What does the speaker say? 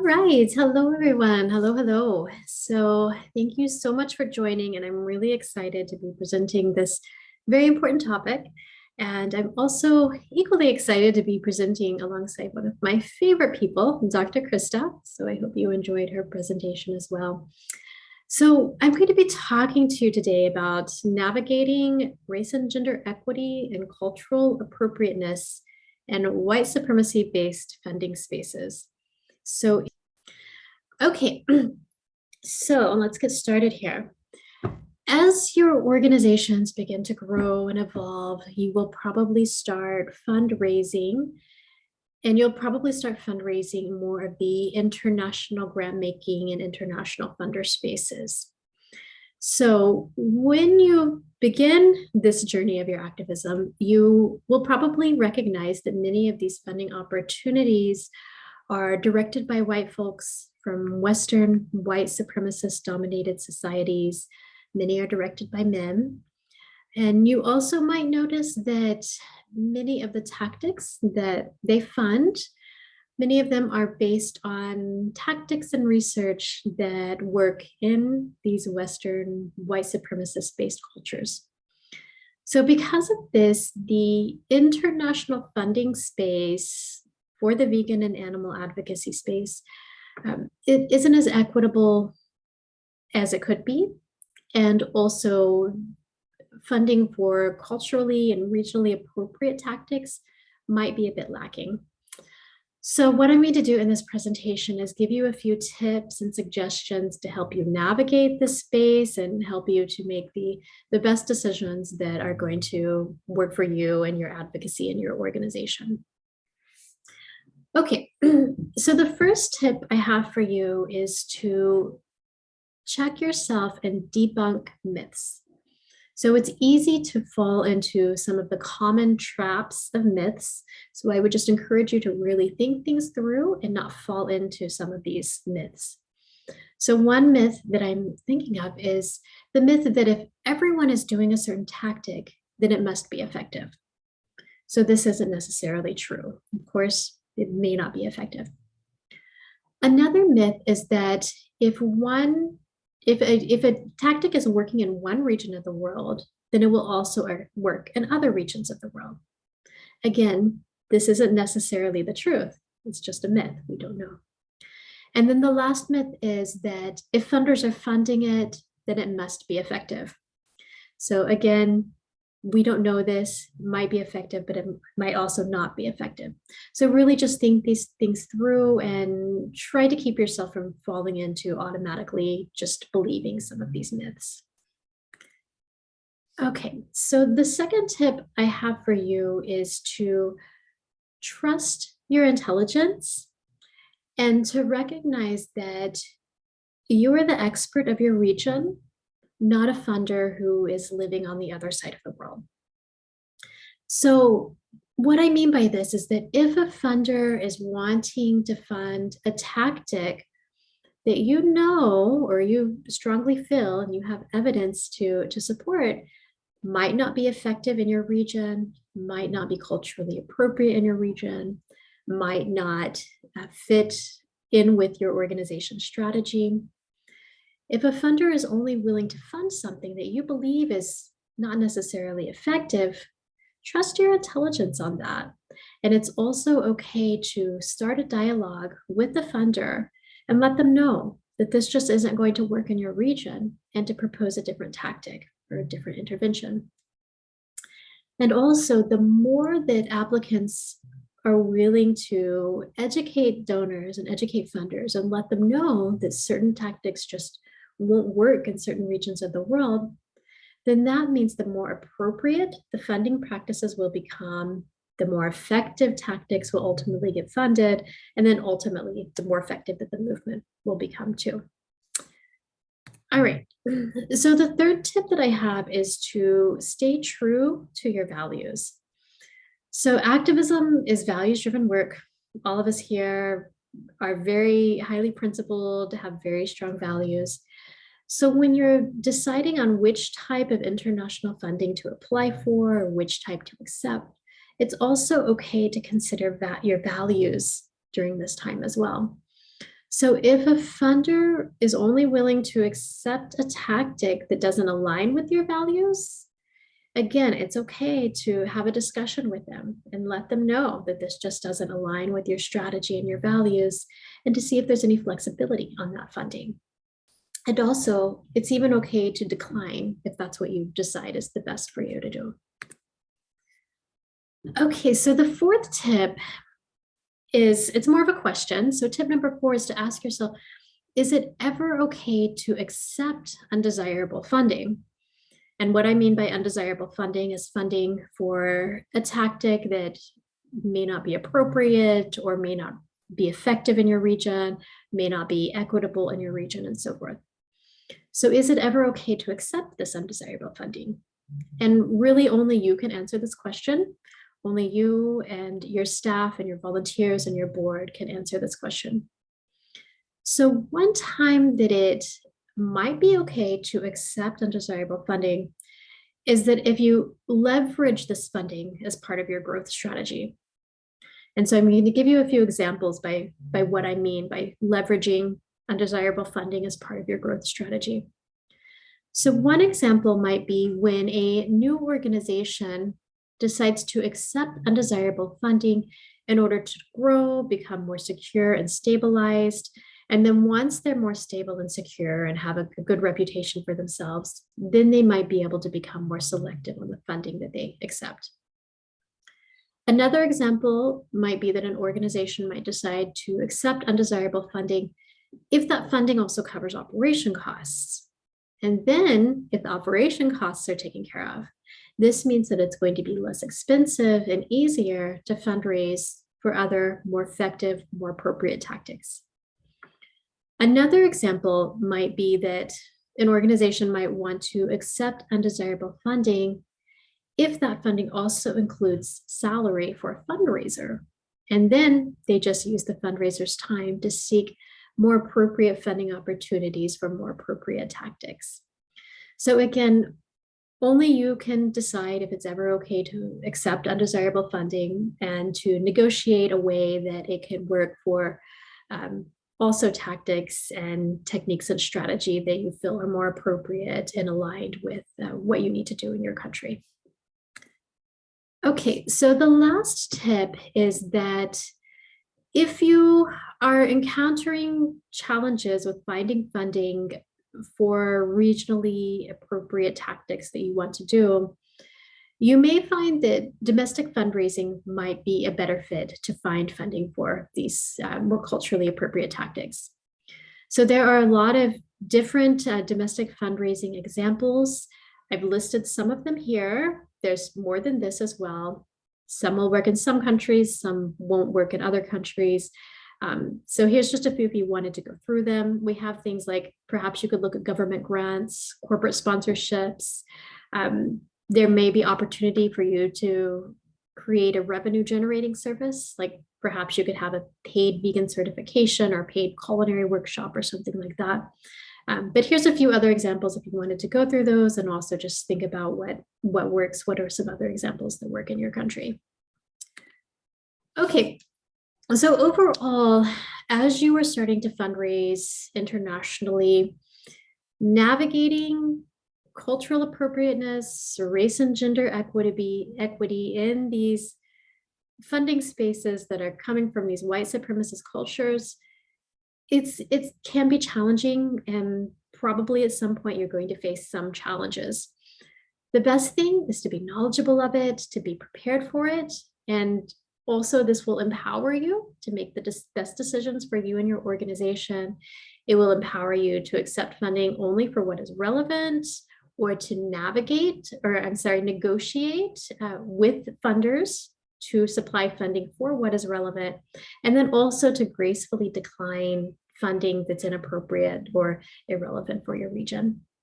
right. Hello, everyone. Hello, hello. So, thank you so much for joining, and I'm really excited to be presenting this very important topic. And I'm also equally excited to be presenting alongside one of my favorite people, Dr. Krista. So, I hope you enjoyed her presentation as well. So, I'm going to be talking to you today about navigating race and gender equity and cultural appropriateness and white supremacy-based funding spaces. So, okay, so let's get started here. As your organizations begin to grow and evolve, you will probably start fundraising, and you'll probably start fundraising more of the international grant making and international funder spaces. So when you begin this journey of your activism, you will probably recognize that many of these funding opportunities are directed by white folks from Western white supremacist dominated societies. Many are directed by men. And you also might notice that many of the tactics that they fund, many of them are based on tactics and research that work in these Western white supremacist based cultures. So because of this, the international funding space for the vegan and animal advocacy space, it isn't as equitable as it could be. And also funding for culturally and regionally appropriate tactics might be a bit lacking. So what I'm going to do in this presentation is give you a few tips and suggestions to help you navigate this space and help you to make the best decisions that are going to work for you and your advocacy and your organization. Okay, so the first tip I have for you is to check yourself and debunk myths. So it's easy to fall into some of the common traps of myths. So I would just encourage you to really think things through and not fall into some of these myths. So one myth that I'm thinking of is the myth that if everyone is doing a certain tactic, then it must be effective. So this isn't necessarily true. Of course, it may not be effective. Another myth is that if a tactic is working in one region of the world, then it will also work in other regions of the world. Again, this isn't necessarily the truth. It's just a myth. We don't know. And then the last myth is that if funders are funding it, then it must be effective. So again, we don't know this, might be effective, but it might also not be effective. So really just think these things through and try to keep yourself from falling into automatically just believing some of these myths. Okay, so the second tip I have for you is to trust your intelligence and to recognize that you are the expert of your region, not a funder who is living on the other side of the world. So what I mean by this is that if a funder is wanting to fund a tactic that you know or you strongly feel and you have evidence to support might not be effective in your region, might not be culturally appropriate in your region, might not fit in with your organization's strategy. If a funder is only willing to fund something that you believe is not necessarily effective, trust your intelligence on that. And it's also okay to start a dialogue with the funder and let them know that this just isn't going to work in your region and to propose a different tactic or a different intervention. And also, the more that applicants are willing to educate donors and educate funders and let them know that certain tactics just won't work in certain regions of the world, then that means the more appropriate the funding practices will become, the more effective tactics will ultimately get funded, and then ultimately the more effective that the movement will become too. All right, so the third tip that I have is to stay true to your values. So activism is values-driven work. All of us here are very highly principled, have very strong values. So when you're deciding on which type of international funding to apply for or which type to accept, it's also okay to consider your values during this time as well. So if a funder is only willing to accept a tactic that doesn't align with your values, again, it's okay to have a discussion with them and let them know that this just doesn't align with your strategy and your values, and to see if there's any flexibility on that funding. And also, it's even okay to decline if that's what you decide is the best for you to do. Okay, so the fourth tip is, it's more of a question. So tip number 4 is to ask yourself, is it ever okay to accept undesirable funding? And what I mean by undesirable funding is funding for a tactic that may not be appropriate or may not be effective in your region, may not be equitable in your region, and so forth. So is it ever okay to accept this undesirable funding? And really only you can answer this question. Only you and your staff and your volunteers and your board can answer this question. So one time that it might be okay to accept undesirable funding is that if you leverage this funding as part of your growth strategy. And so I'm going to give you a few examples by what I mean by leveraging undesirable funding as part of your growth strategy. So one example might be when a new organization decides to accept undesirable funding in order to grow, become more secure and stabilized. And then once they're more stable and secure and have a good reputation for themselves, then they might be able to become more selective on the funding that they accept. Another example might be that an organization might decide to accept undesirable funding if that funding also covers operation costs. And then if the operation costs are taken care of, this means that it's going to be less expensive and easier to fundraise for other more effective, more appropriate tactics. Another example might be that an organization might want to accept undesirable funding if that funding also includes salary for a fundraiser. And then they just use the fundraiser's time to seek more appropriate funding opportunities for more appropriate tactics. So again, only you can decide if it's ever okay to accept undesirable funding and to negotiate a way that it can work for also tactics and techniques and strategy that you feel are more appropriate and aligned with what you need to do in your country. Okay, so the last tip is that if you are encountering challenges with finding funding for regionally appropriate tactics that you want to do, you may find that domestic fundraising might be a better fit to find funding for these more culturally appropriate tactics. So there are a lot of different domestic fundraising examples. I've listed some of them here. There's more than this as well. Some will work in some countries, some won't work in other countries. So here's just a few if you wanted to go through them. We have things like perhaps you could look at government grants, corporate sponsorships. There may be opportunity for you to create a revenue generating service, like perhaps you could have a paid vegan certification or paid culinary workshop or something like that. But here's a few other examples if you wanted to go through those and also just think about what works, what are some other examples that work in your country. Okay, so overall, as you are starting to fundraise internationally, navigating cultural appropriateness, race and gender equity in these funding spaces that are coming from these white supremacist cultures, it can be challenging, and probably at some point you're going to face some challenges. The best thing is to be knowledgeable of it, to be prepared for it, and also this will empower you to make the best decisions for you and your organization. It will empower you to accept funding only for what is relevant, or to negotiate with funders to supply funding for what is relevant, and then also to gracefully decline funding that's inappropriate or irrelevant for your region.